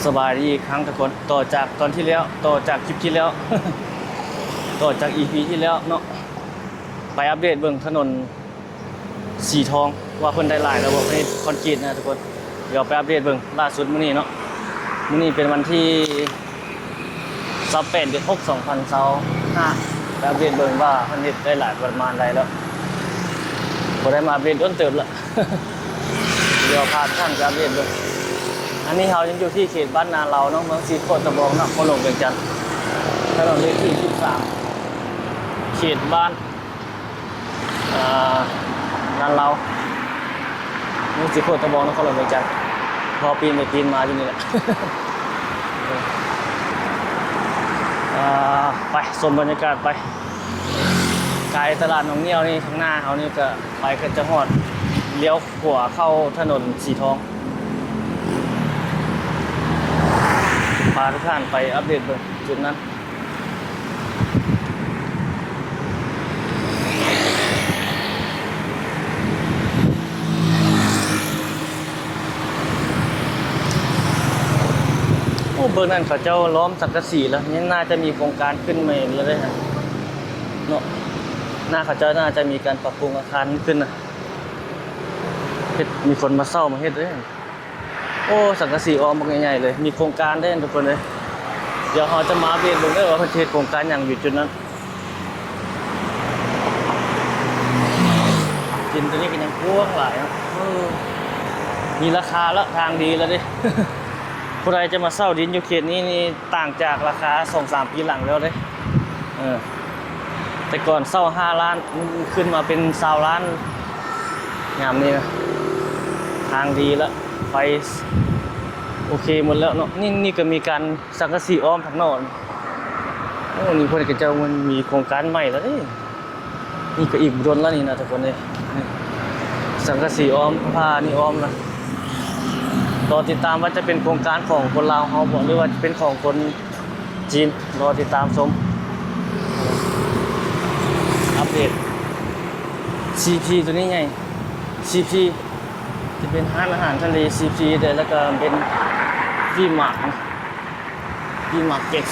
สบายดีอีกครั้งทุกคนต่อจากตอนที่แล้วต่อจากคลิปที่แล้ว ต่อจาก EP ที่แล้วเนาะไปอัปเดตเบื้องถนนสีทองว่าเพิ่นได้หลายระบบให้คอนกรีตนะทุกคนเดี๋ยวไปอัปเดตเบื้องล่าสุดมื้อนี้เนาะมื้อนี้เป็นวันที่28เดือน6 2025ไปอัปเดตเบื้องว่าเพิ่นเฮ็ดได้หลายประมาณใดแล้วบ่ได้มาอัปเดตต้นเติบละ เดี๋ยวพาท่านไปอัปเดตเบื้องอันนี้เรายังอยู่ที่เขตบ้านนาเราเนาะเมืองศรีโคตรตะบองนครหลวงเวียงจันทร์ถนนเลขที่23เขตบ้านนาเราเมืองศรีโคตรตะบองนครหลวงเวียงจันทร์พอปีนไปปีนมาอยู่นี่แหละ ไปชมบรรยากาศไปไกลตลาดหนองเงี้ยวนี่ข้างหน้าเขานี่ก็ไปก็จะฮอดเลี้ยวขวาเข้าถนนสีทองพาทุกท่านไปอัปเดตเบอร์จุดนั้นโอ้เบอร์นั้นเขาเจ้าล้อมสังกะสีแล้วนี่น่าจะมีโครงการขึ้นใหม่เลยนะเนาะหน้าเขาเจ้าน่าจะมีการปรับปรุงอาคารขึ้นนะมีคนมาเช่ามาเฮ็ดเลยโอ้สังกะสีออมมาใหญ่ๆเลยมีโครงการได้ทุกคนเลยเดี๋ยวเราจะมาเบียดดูได้ว่าประเทศโครงการอย่างอยู่จุดนั้นกินตัวนี้ก็ยังพ่วงหลายนะมีราคาละทางดีแล้วดิ ผู้ใดจะมาเช่าดินอยู่เขตนี้นี่ต่างจากราคา 2-3 ปีหลังแล้วเลยแต่ก่อนเช่า5 ล้านขึ้นมาเป็น20 ล้านงามนี่นะทางดีแล้วไฟโอเคหมดแล้วเนาะนี่ก็มีการสังกะสีอ้อมทางโน้นโอ้นี่เพิ่นก็จะมันมีโครงการใหม่แล้วนี่ก็อีกโดนแล้วนี่นะทุกคนเลยสังกะสีอ้อมผ้านี่อ้อมนะรอติดตามว่าจะเป็นโครงการของคนลาวเฮาบ่หรือว่าจะเป็นของคนจีนรอติดตามชมอัปเดต CP ตัวนี้ไง CP จะเป็นร้านอาหารทะเล CP แต่แล้วก็เป็นพี่หมากเก็ต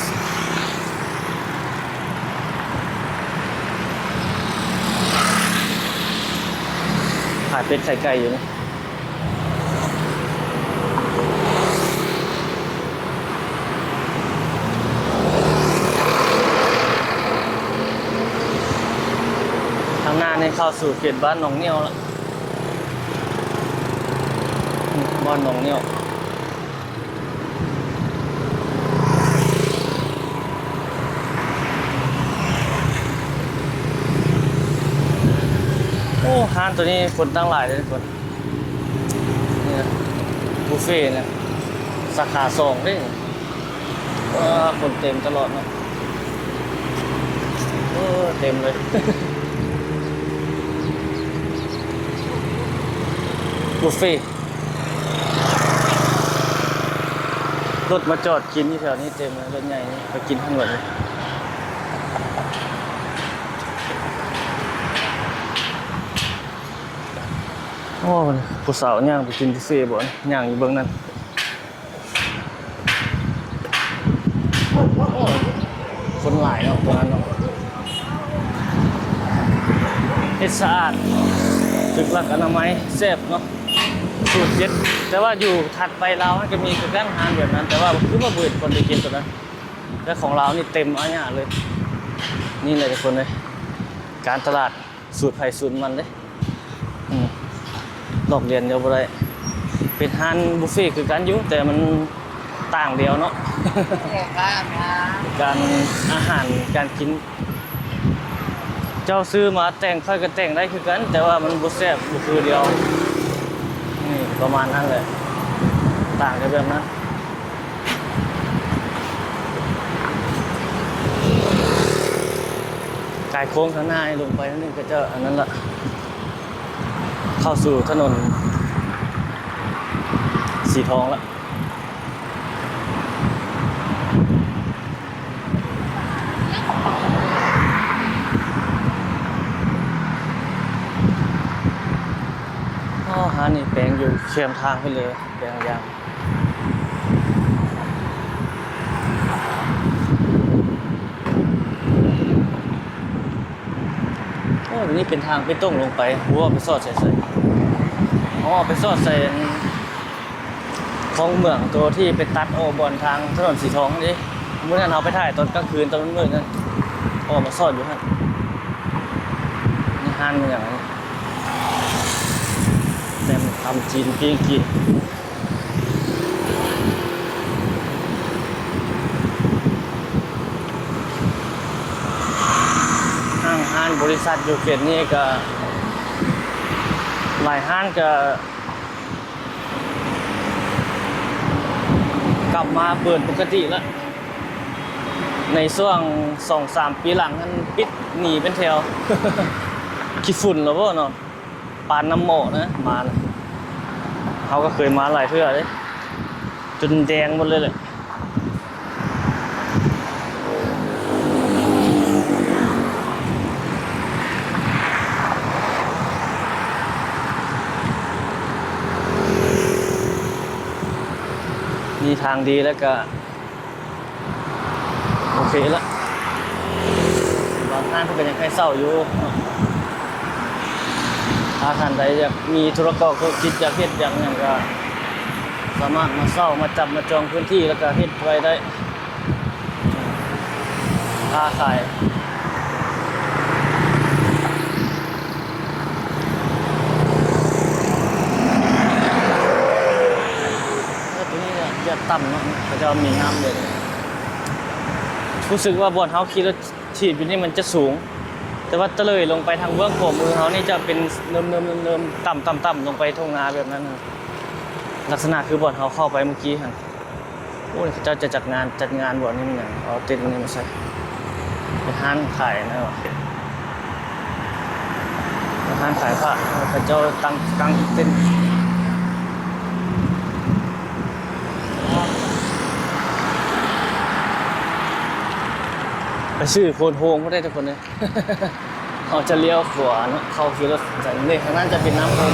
ขายเป็ดไข่ไก่อยู่นะทางหน้านี่เข้าสู่เขตบ้านหนองเงี้ยวแล้วบ้านหนองเงี้ยวโอ้ห้างตัวนี้คนตั้งหลายเลยทุกคนนี่นะบุฟเฟ่ต์เนี่ยสาขา2ด้วยคนเต็มตลอดเนาะเต็มเลย บุฟเฟ่ต์รถมาจอดกินที่แถวนี้เต็มเลยรถใหญ่นี่ไปกินทั้งหมดเลยโอ้ผู้สาวย่างไปกินบุฟเฟ่ต์บ่ย่างอยู่เบื้องนั้นคนหลายเนาะตรงนั้นเนาะเฮ็ดสะอาดตึกหลักอนามัยแซ่บเนาะสูตรเด็ดแต่ว่าอยู่ถัดไปเราให้ก็มีคือการอาหารแบบนั้นแต่ว่าคือว่าเบื่อคนไปกินตัวนั้นและของเรานี่เต็มอันนี้เลยนี่เลยทุกคนเลยการตลาดสูตรไผ่สูตรมันเลยหลอกเรียนเดียวบ่ได้เป็นอาหารบุฟเฟ่คือการยุ่แต่มันต่างเดียวเนาะ การอาหารการกินเจ้าซื้อมาแต่งค่อยก็แต่งได้คือกันแต่ว่ามันบ่แซ่บบ่คือเดียวนี่ประมาณนั้นเลยต่างกันแบบนั้นกายโค้งข้างหน้าลงไปนั่นนี่ก็จะอันนั้นละเข้าสู่ถนนสีทองละหานี่แปลงอยู่เชื่อมทางไปเลยแปลงยาง วันนี้เป็นทางไปตรงลงไปหัวไปสอดใส่อ๋อไปสอดใส่ของเมืองตัวที่ไปตัดโอบอลทางถนนสีทองนี่เมื่อนั้นเราไปถ่ายตอนกลางคืนตอนมืดนั่นออกมาสอดอยู่ฮะนี่ห้านมันอย่างนี้แต่ทำจีนเพียงกี่ห้างบริษัทอยู่เขตนี้ก็หลายห้างก็กลับมาเปิดปกติแล้วในช่วง 2-3 ปีหลังนั้นปิดหนีเป็นแถว ขี้ฝุ่นแล้วบ่เนาะปานน้ำโมนะมานะเขาก็เคยมาหลายเทื่อเลยจนแดงหมดเลยแหละมีทางดีแล้วก็โอเคแล้วบางท่านเขาก็ยังให้เศร้าอยู่ถ้าท่านใดอยากมีธุรกิจก็คิดจะเฮ็ดอย่างนั้นก็สามารถมาเศร้ามาจับมาจองพื้นที่แล้วก็เฮ็ดไว้ได้ค้าขายตัวนี้เนี่ยจะต่ำเนาะเขาจะมีน้ำเลยรู้สึกว่าบนเขาขี่รถถีบอยู่นี่มันจะสูงแต่ว่าตะเลยลงไปทางเบื้องขวามือเขานี่จะเป็นเนิมต่ำลงไปทุ่งนาแบบนั้นลักษณะคือบนเขาเข้าไปเมื่อกี้ฮะโอ้ยเขาจะจัดงานบ่นี่มันอย่างเอาเต็นท์นี่มาใส่เป็นห้างขายนะวะเป็นห้างขายผ้าเขาจะตั้งเต็นท์ไปชื่อโพนโฮงก็ได้ทุกคนเลยเขาจะเลี้ยวขวาเนาะเข้าคือรถจากนี่ทางนั้นจะเป็นน้ำโฮง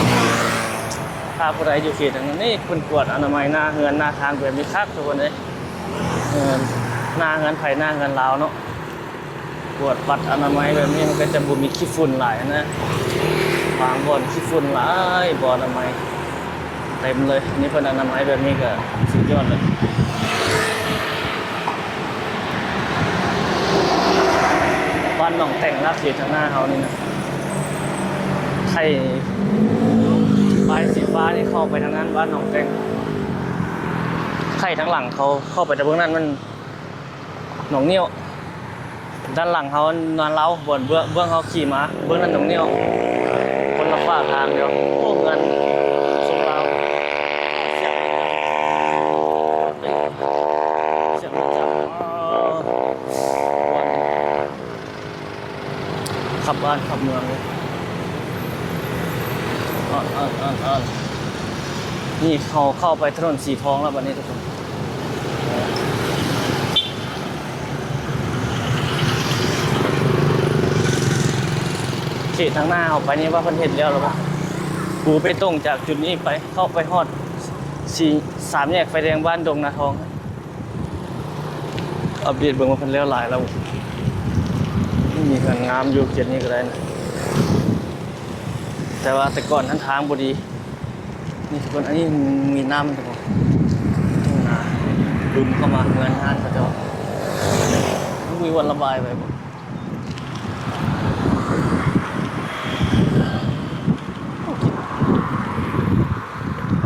ถ้าผู้ใดอยู่เขตทางนั้นนี่คุณกวดอนามัยหน้าเฮือนหน้าทางแบบนี้คักทุกคนเลยหน้าเฮือนไผ่หน้าเฮือนลาวเนาะกวดปัดอนามัยแบบนี้มันก็จะบ่มีขี้ฝุ่นหลายนะบางบ่อนขี้ฝุ่นหลายบ่ออนามัยเต็มเลยนี่เป็นอนามัยแบบนี้ก็สุดยอดเลยบ้านหนองแต่งรับเขตทางหน้าเขานี่นะไทยปลายสีฟ้านี่เข้าไปทางนั้นบ้านหนองแต่งไข่ทางหลังเขาเข้าไปแต่เบื้องนั้นมันหนองเนี้ยวด้านหลังเขานอนเล้าบนเบื้องเขาขี่มาเบื้องนั้นหนองเนี้ยวคนละฝ้าทางเดียวโอ้เงินส่งเราเสียงจับขับบ้านขับเมืองเลยนี่เขาเข้าไปถนนสีทองแล้ววันนี้ทุกคนเขตทางหน้าเอาไปนี่ว่าเพิ่นเห็นแล้วหรือเปล่ากูไปตรงจากจุดนี้ไปเข้าไปฮอด3 แยกไฟแดงบ้านดงนาทองอัปเดตเบิ่งว่าเพิ่นแล้วหลายแล้วมีเงินงามอยู่เขตนี้ก็ได้นะแต่ว่าแต่ก่อนทางบ่ดีนี่ทุกคนอันนี้มีน้ำทุกคนทุ่งนาดึงเข้ามาเงินห้านเขาจะมีวันระบายไปหมด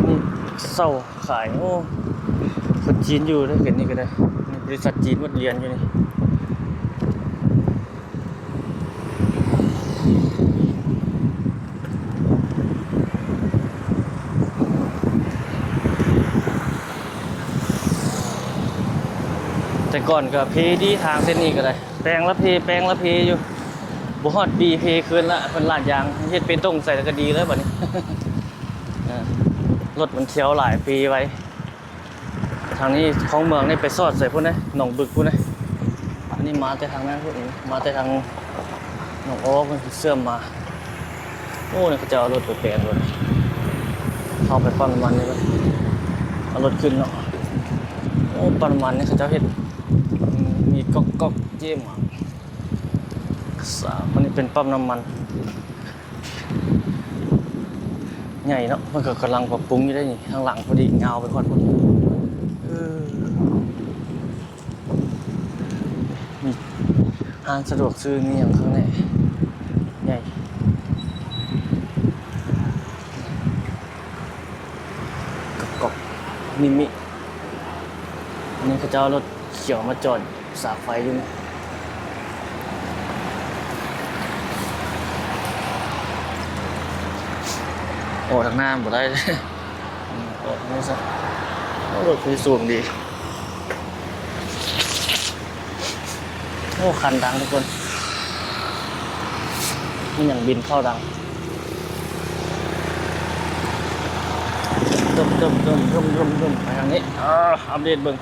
นี่เศร้าขายโอ้คนจีนอยู่ได้เห็นนี่ก็ได้บริษัทจีนวัดเรียนอยู่นี่แต่ก่อนก็เพดีทางเส้นนี้ก็ได้แปลงละเพอยู่บ่ฮอดปีเพคืนละเพิ่นลาดยางเฮ็ดเป็นต้งใส่แล้วก็ดีแล้วบัดนี้ รถมันเที่ยวหลายปีไว้ทางนี้ของเมืองนี่ไปสอดใส่พุ่นนะหนองบึกพุ่นนะอันนี้มาแต่ทางนั้นพุ่นมาแต่ทางหนองโอ้เพิ่นเสื่อมมาโอ้นี่เขาจะเอารถไปแปลงด้วยเข้าไปปั๊มน้ำมันนี่มั้ยเอารถขึ้นเนาะโอ้ปั๊มน้ำมันนี่เขาจะเฮ็ดมีก๊อกเจมอ่ะมันนี่เป็นปั๊มน้ำมัน ใหญ่เนาะมันก็กำลังปรับปรุงอยู่ได้นี่ข้างหลังพอดีเงาไปก่อนพุ่นมีห้างสะดวกซื้อนี่อย่างข้างในใหญ่กบมิมิอันนี้เขาจะเอารถเขียวมาจอดสากไฟอยู่นะโอ้ทางหน้าหมดได้เลยโอ้นี่ซะโอ้รถคือสูงดีโอ้คันดังทุกคนมันอย่างบินเข้าดังตึมไปทางนี้อัปเดตเบิ่ง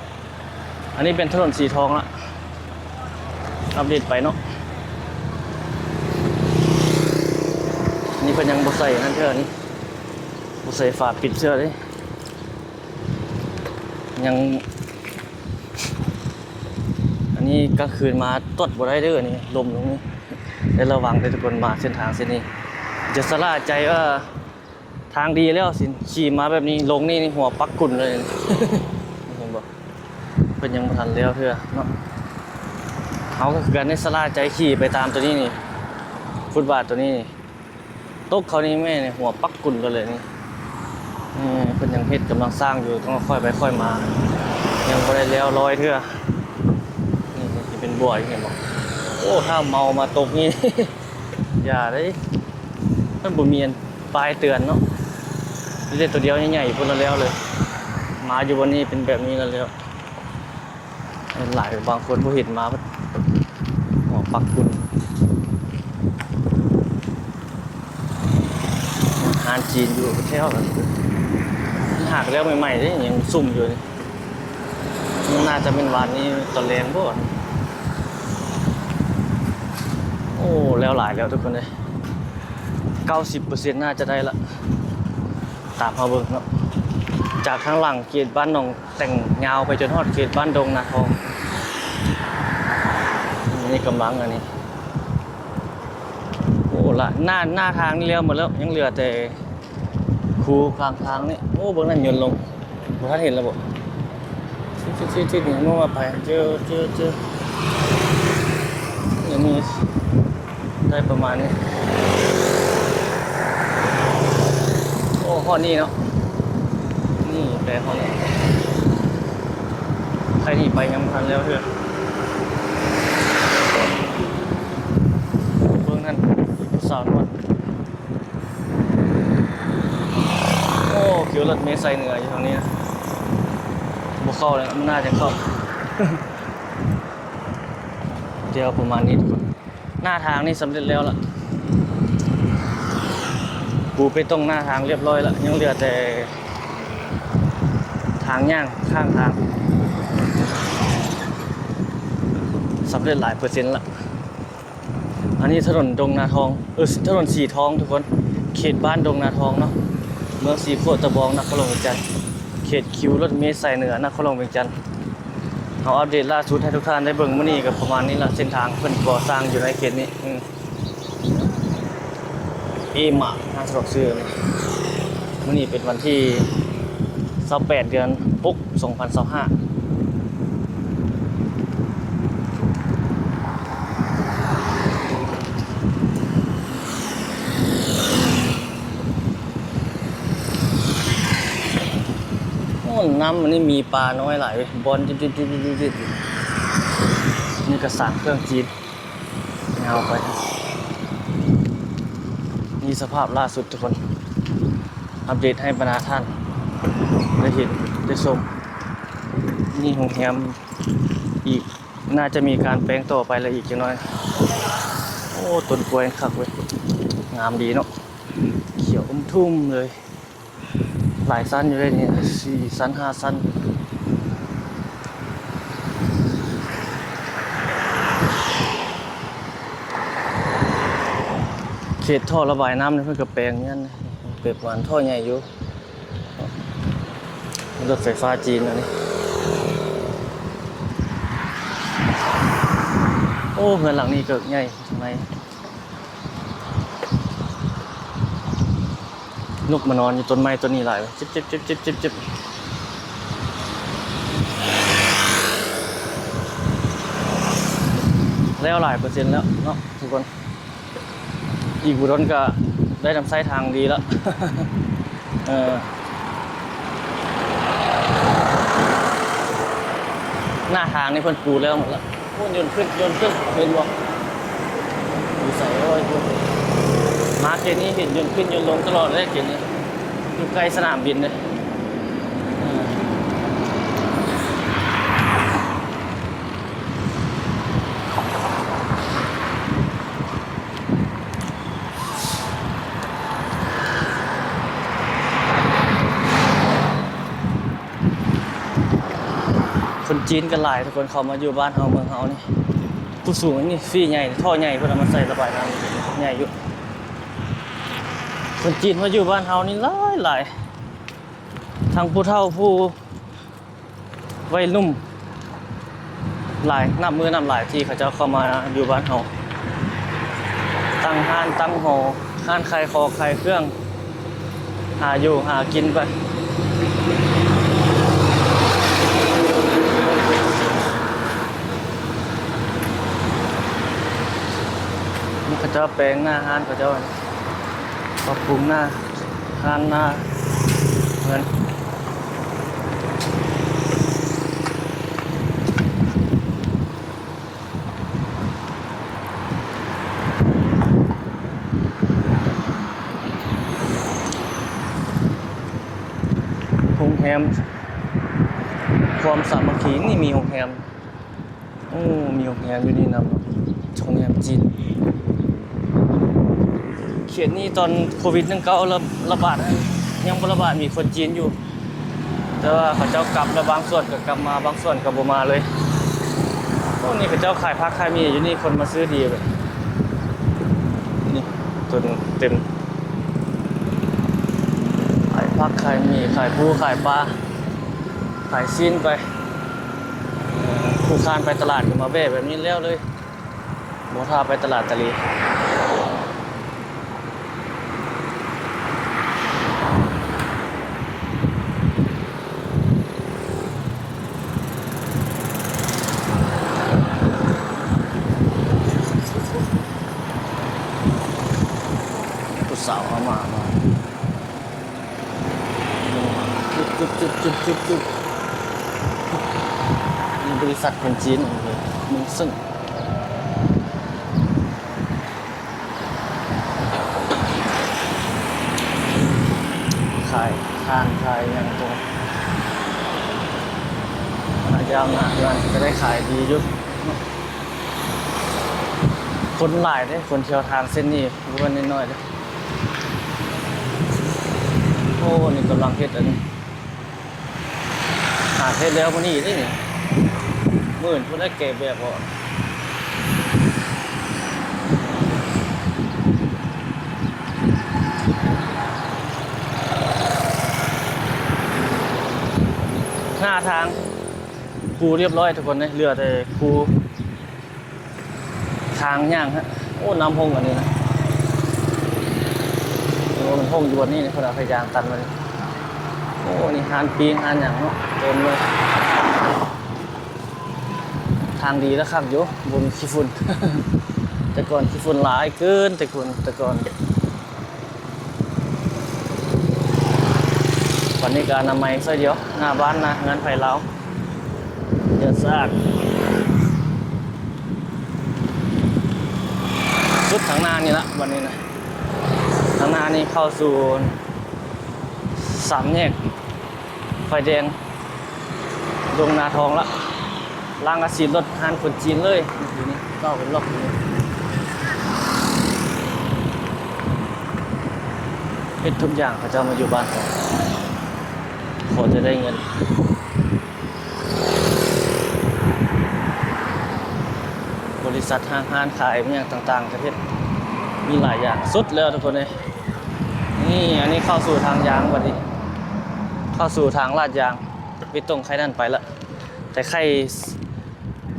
อันนี้เป็นถนนสีทองละอัปเดตไปเนาะนี่เป็นยังบ่ใส่นั่นเท่านี้บ่ใส่ฝาปิดเสื้อเลยยังอันนี้กลางคืนมาตดบ่ได้เด้อนี่ลมตรงนี้ได้ระวังเลยทุกคนมาเส้นทางเส้นนี้จะสลาใจว่าทางดีแล้วสิขี่มาแบบนี้ลงนี่หัวปักกุ่นเลยผมบอกเป็นยังบ่ทันแล้วเถอะเนาะเขาก็คือการได้สลาใจขี่ไปตามตัวนี้นี่ฟุตบาทตัวนี้นี่ตกเขานี่แม่เนี่ยหัวปักกุ่นเลยนี่เป็นยังเฮ็ดกำลังสร้างอยู่ต้องค่อยไปค่อยมายังบ่ได้แล้วร้อยเถอะนี่ที่เป็นบัวอย่างเงี้ยบอกโอ้ถ้าเมามาตกนี่ อย่าเลยมันบ่มีปลายเตือนเนาะเล่นตัวเดียวใหญ่ๆพุ่นแล้วเลยมาอยู่บนนี้เป็นแบบนี้แล้วหลายบางคนผู้เห็นมาหัวปักกุ่นอาหารจีนอยู่แถวนั้นหักแล้วใหม่ๆนี่ยังซุ่มอยู่นี่น่าจะเป็นวันนี้ตอนแรงพวกโอ้แล้วหลายแล้วทุกคนเลย 90% น่าจะได้ละตามมาเบิ่งเนาะจากข้างหลังเขตบ้านหนองแต่งยาวไปจนฮอดเขตบ้านดงนาทองนี่กำลังอันนี้โอ้ละหน้าทางนี่เลี้ยวหมดแล้วยังเหลือแต่คูกลางทางนี่โอ้เบิ่งนั่นยนต์ลงบ่ทันเห็นแล้วบ่ที่นี่มันมาไปเจออย่างนี้ได้ประมาณนี้โอ้ข้อนี้เนาะนี่แปลข้อนี้ใครที่ไปยังทันแล้วเถอะเบิ่งนั่นสาวนวดโอ้เกี่ยวรถเมล์ใส่เหนืออยู่ตรงนี้นะบ่เข้าเลยมันน่าจะเข้า เดี๋ยวประมาณนี้ทุกคนหน้าทางนี่สำเร็จแล้วล่ะปูไปตรงหน้าทางเรียบร้อยแล้วยังเหลือแต่ทางย่างข้างทางสำเร็จหลายเปอร์เซ็นต์ละอันนี้ถนนดงนาทองถนนสีทองทุกคนเขตบ้านดงนาทองเนาะเมืองสีโคตรตะบองนครหลวงเวียงจันทร์เขตคิวรถเมล์สายเหนือนครหลวงเวียงจันทร์เอาอัปเดตล่าสุดให้ทุกท่านได้เบิ่งมื้อนี้ก็ประมาณนี้ละเส้นทางเพิ่นก่อสร้างอยู่ในเขตนี้มาทางสะดวกซื้อมื้อนี้เป็นวันที่28เดือน6 2025น้ำมันนี่มีปลาน้อยหลายบอลจิดนี่กระสานเครื่องจีนเงาไปนี่สภาพล่าสุดทุกคนอัปเดตให้บรรดาท่านได้เห็นได้ชมนี่โรงแรมอีกน่าจะมีการแปลงต่อไปแล้วอีกจังน้อยโอ้ต้นกล้วยคักเว้ยงามดีเนาะเขียวทุ่มเลยหลายสั้นอยู่เลยนี่4 สั้น 5 สั้นเขตท่อระบายน้ำนี่เพิ่นก็แปลงงั้นเปรียบเหมือนท่อใหญ่อยู่รถไฟฟ้าจีนอันนี้โอ้เงินหลังนี้เกิดใหญ่ทำไม นกมานอนอยู่ต้นไม้ต้นนี้หลายจิบจิบจิบจิบจิบจิบแล้วหลายเปอร์เซ็นต์แล้วเนาะทุกคนอีกบุรนก็ได้ทำไส้ทางดีแล้ว หน้าทางนี่เพิ่นปูแล้วหมดแล้วพุ่นยนต์ขึ้นเห็นบ่อยู่ใส่โอ้ยมาเกณฑ์นี้เห็นยนต์ขึ้นยนต์ลงตลอดเลยเกณฑ์นี้อยู่ใกล้สนามบินเลยคนจีนกันหลายทุกคนเขามาอยู่บ้านเฮาเมืองเฮานี่ผู้สูงนี่ฟรีใหญ่ท่อใหญ่เพิ่นเอามาใส่ระบายน้ำใหญ่อยู่คนจีนมาอยู่บ้านเฮานี่หลายทั้งผู้เฒ่าผู้วัยรุ่นหลายนับมือนับหลายที่เขาเจ้าเข้ามาอยู่บ้านเฮาตั้งห้านตั้งหอห้านขายของขายเครื่องหาอยู่หากินไปเขาเจ้าแปลงหน้าห้านเขาเจ้าปรับปรุงหน้าห้านหน้าเหมือนโรงแรมความสามัคคีนี่มีโรงแรมมีโรงแรมอยู่นี่นำโรงแรมจีนเขียนนี่ตอนโควิด-19ระบาดยังบ่ระบาดมีคนจีนอยู่แต่ว่าเขาเจ้ากลับแล้วบางส่วนก็กลับมาบางส่วนก็บ่มาเลยพวกนี้เขาเจ้าขายผักขายมีอยู่นี่คนมาซื้อดีเลยนี่ต้นเต็มขายผักขายมีขายปูขายปลาขายซีนไปผู้ค้านไปตลาดก็มาแว่แบบนี้แล้วเลยบ่ท่าไปตลาดตะลีสาวเอามาจุ๊บมีบริษัทคนจีนเลยมึงซึ่งขายทานขายอย่างตัวยาวมาเดือนจะได้ขายดียุบคนหลายได้คนเที่ยวทางเส้นนี้วันน้อยๆเลยโอ้นี่กำลังเฮ็ดอันนี้หาเฮ็ดแล้วมันนี่นี่มื่นพุ่นได้เก็บแบบหน้าทางปูเรียบร้อยทุกคนเลยเรือแต่ปูทางย่างฮะโอ้น้ำพงอันนี้นะมันพงอยู่บนนี้คนเอาพยางตันมาเลยโอ้นี่หานปีงหานอย่างเนาะเต็มเลยทางดีแล้วครับโยบนขี้ฝุ่น แต่ก่อนขี้ฝุ่นหลายเกินแต่ก่อนวันนี้การอนามัยซะเดียวหน้าบ้านนะงานไผ่เล้าเยอะซากสุดทางหน้านี่ละวันนี้นะทางหน้านี่เข้าสู่3 แยกไฟแดงดงนาทองละล่างกระสีรถหานคนจีนเลยอยู่นี่ก็เป็นล็อกอยู่นี่เป็นทุกอย่างเขาจะมาอยู่บ้านขอจะได้เงินบริษัทห้างขายอย่างต่างๆประเทศมีหลายอย่างสุดแล้วทุกคนเลยนี่อันนี้เข้าสู่ทางยางพอดีเข้าสู่ทางลาดยางไปตรงใครนั่นไปละแต่ใค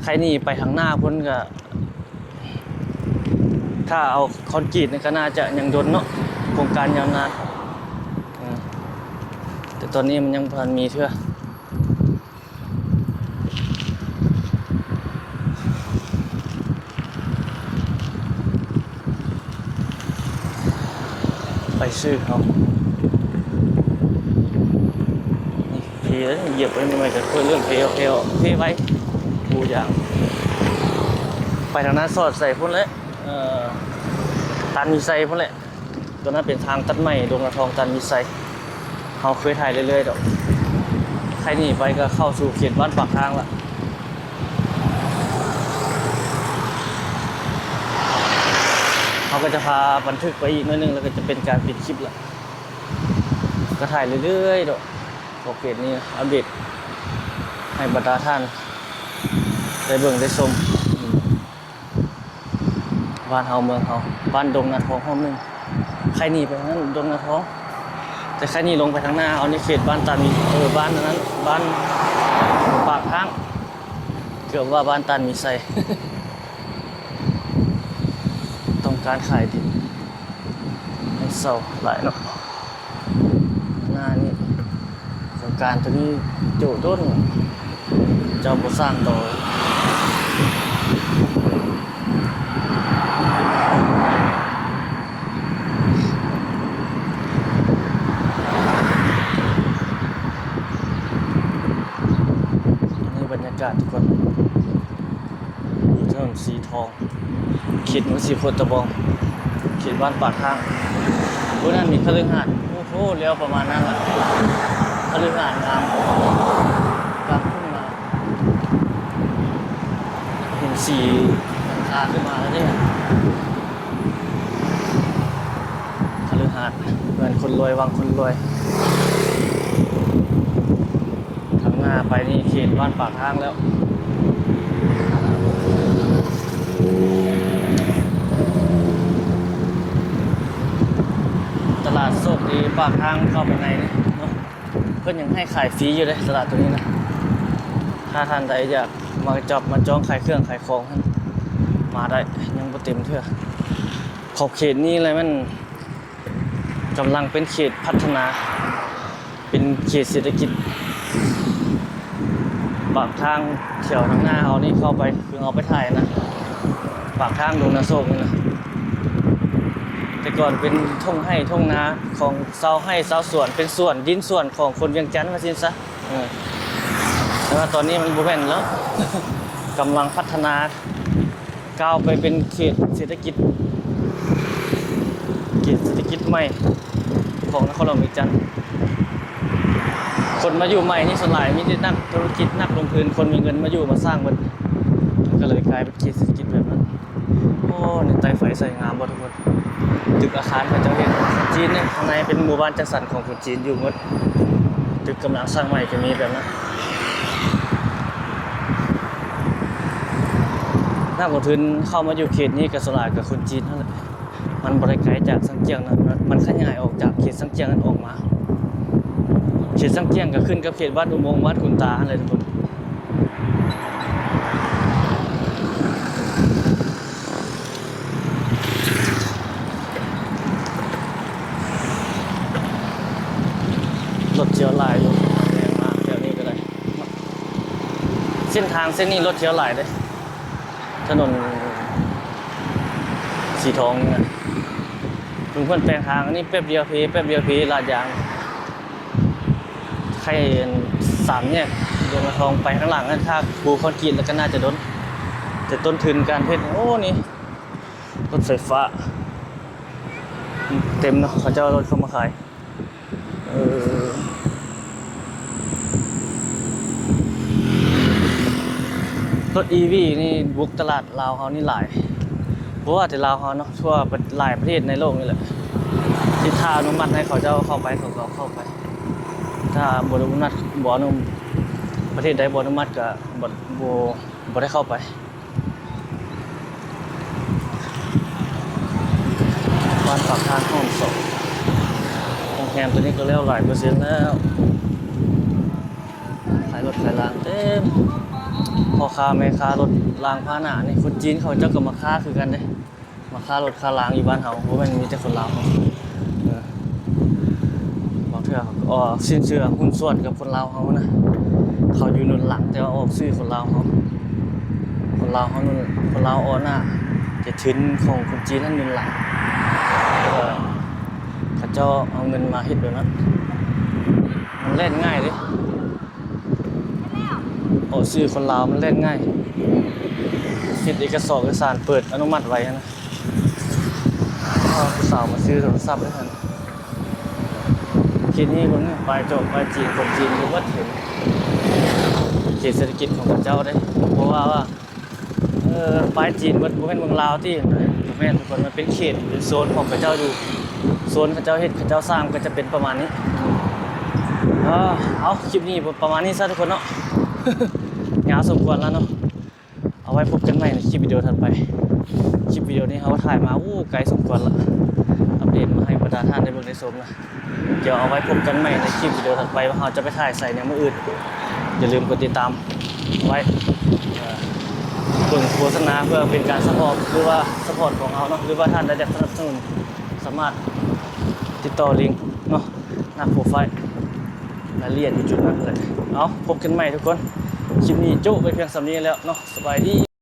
รนี่ไปทางหน้าพ้นก็ถ้าเอาคอนกรีตนี่ก็น่าจะยังโดนเนาะโครงการยาวนาน ตอนนี้มันยังพันมีเท่าไปซื้อเขานี่พีแล้วเหยียบไว้ไม่ไหวจะคุยเรื่องเพลเพไว้ดูอย่างไปทางนั้นสอดใส่พุ่นเลยตันมีไซพุ่นแหละตัวนั้นเป็นทางตัดใหม่ดงกระทองตันมีไซเขาเคยถ่ายเรื่อยๆดอกใครหนีไปก็เข้าสู่เขตบ้านปากทางละเขาก็จะพาบันทึกไปอีกนิดนึงแล้วก็จะเป็นการปิดคลิปละก็ถ่ายเรื่อยๆดอกโอเคนี้อัปเดตให้บรรดาท่านได้เบิ่งได้ชมบ้านเฮาเมืองเฮาบ้านดงนาทองห้องนึงใครหนีไปทางนั้นดงนาทองแต่ใครหนีลงไปทางหน้าเอาในเขตบ้านตานีบ้านนั้นบ้านปากทางเกือบว่าบ้านตันมีไซ ต้องการขายดินให้เศร้าหลายเนาะหน้านี่โครงการตัวนี้จุต้นเจ้าบ่สร้างต่อนี่บรรยากาศทุกคนอยู่ถนนสีทองเขตมุสีโคตะบองเขตบ้านปากทางพวกนั้นมีคฤหาสน์โอ้โหเลี้ยวประมาณนั้นแหละคฤหาสน์งามกลางขึ้นมาเห็นสีหลังคาขึ้นมาแล้วเนี่ยคฤหาสน์เหมือนคนรวยวางคนรวยทางหน้าไปนี่เขตบ้านปากทางแล้วตลาดโซกดีปากทางเข้าไปในนี่เนาะเพื่อนยังให้ขายฟรีอยู่เลยตลาดตัวนี้นะถ้าท่านใดอยากมาจับมาจ้องขายเครื่องขายของท่านมาได้ยังบ่เต็มเท่าขอบเขตนี้เลยมันกำลังเป็นเขตพัฒนาเป็นเขตเศรษฐกิจปากทางเฉียวทางหน้าเอานี่เข้าไปคือเอาไปถ่ายนะปากทางดงนาโซกนี่นะแต่ก่อนเป็นทุ่งไร่ทุ่งนาของชาวไร่ชาวสวนเป็นส่วนดินส่วนของคนเวียงจันทน์ว่าซั่นซะแต่ว่าตอนนี้มันบ่แม่นแล้ว กำลังพัฒนาก้าวไปเป็นเขตเศรษฐกิจใหม่ของนครหลวงเวียงจันทน์คนมาอยู่ใหม่นี่ส่วนใหญ่มีแต่นักธุรกิจนักลงทุนคนมีเงินมาอยู่มาสร้างมันก็เลยกลายเป็นเขตเศรษฐกิจแบบนั้นโอ้นี่ไต้ไฟใส่งามบ่ทุกคนตึกอาคารเขาเจ้าเฮ็ดจีนเนี่ยข้างในเป็นหมู่บ้านจัดสรรของคนจีนอยู่หมดตึกกำลังสร้างใหม่ก็มีแบบนั้นนักลงทุนเข้ามาอยู่เขตนี้ก็ส่วนใหญ่กับคนจีนนั่นแหละมันบ่ได้ไกลจากสังเจียงนะมันขยายออกจากเขตสังเจียงนั้นออกมาเขตสังเจียงก็ขึ้นกับเขตวัดอุโมงค์วัดขุนตาอะไรทุกคนรถเฉียวหลายอยู่แรงมากแถวนี้ก็ได้เส้นทางเส้นนี้รถเฉียวหลายเลยถนนสีทองนี่นะลุงเพิ่นแปลงทางอันนี้แป๊บเดียวพีลาดยางใคร3เนี่ยดงนาทองไปข้างหลังนั่นถ้าปูคอนกรีตแล้วก็น่าจะโดนแต่ต้นทุนการเพชรโอ้นี่รถไฟฟ้าเต็มเนาะเขาจะเอารถเข้ามาขายรถ EV นี่บุกตลาดลาวเฮานี่หลายเพราะว่าแต่ลาวเฮาเนาะทั่วหลายประเทศในโลกนี่แหละที่ถ้าอนุมัติให้เขาจะเข้าไปเขาก็เข้าไปถ้าบ่อนุมัติประเทศใดบ่อนุมัติก็บ่ได้เข้าไปบ้านปากทางห้องสองโรงแรมตัวนี้ก็แล้วหลายเปอร์เซ็นต์แล้วขายรถขายรางเต็มพ่อค้าแม่ค้ารถรางพาหนะนี่คนจีนเขาเจ้าก็มาค้าคือกันเด้มาค้ารถค้ารางอยู่บ้านเฮาบ่แม่นมีแต่คนลาวบอกเธ อสิ้นเชื่อหุ้นส่วนกับคนลาวเขานะเขาอยู่หนุนหลังแต่ว่าออกซื้อคนลาวเขาคนลาวเขาหนุนคนลาวอ่อนหน้าจะถึงของคนจีนนั่นหนุนหลังเขาเจ้าเอาเงินมาเฮ็ดแบบนั้นมันเล่นง่ายเลยออกซื้อคนลาวมันเล่นง่ายเฮ็ดเอกสารเปิดอนุมัติไว้นะผู้สาวมาซื้อโทรศัพท์ได้ทันคิดนี้คนไปจบไปจีนคนจีนรู้ว่าถึงเขตเศรษฐกิจของเจ้าได้เพราะว่าไปจีนมันเป็นเมืองลาวที่แม่ทุกคนมันเป็นเขตเป็นโซนของเจ้าอยู่โซนเจ้าเฮ็ดเจ้าสร้างก็จะเป็นประมาณนี้เอาคลิปนี้ประมาณนี้ซะทุกคนเนาะ ยาวสมควรแล้วเนาะเอาไว้พบกันใหม่ในคลิปวิดีโอถัดไปคลิปวิดีโอนี้เขาถ่ายมาไกลสมควรละอัปเดตมาให้ประชาชนได้เบิ่งได้ชมนะเดี๋ยวเอาไว้พบกันใหม่ในคลิปวิดีโอถัดไปว่าเราจะไปถ่ายใส่ในมื้ออื่นอย่าลืมกดติดตามไว้เบิ่งโฆษณาเพื่อเป็นการซัพพอร์ตหรือว่าซัพพอร์ตของเราเนาะหรือว่าท่านได้สนับสนุนสามารถติดต่อลิงก์เนาะหน้าโปรไฟล์รายละเอียดอยู่จุดนั้นเลยเอาพบกันใหม่ทุกคนคลิปนี้โจ้ไปเพียงสำนี้แล้วเนาะสบายดี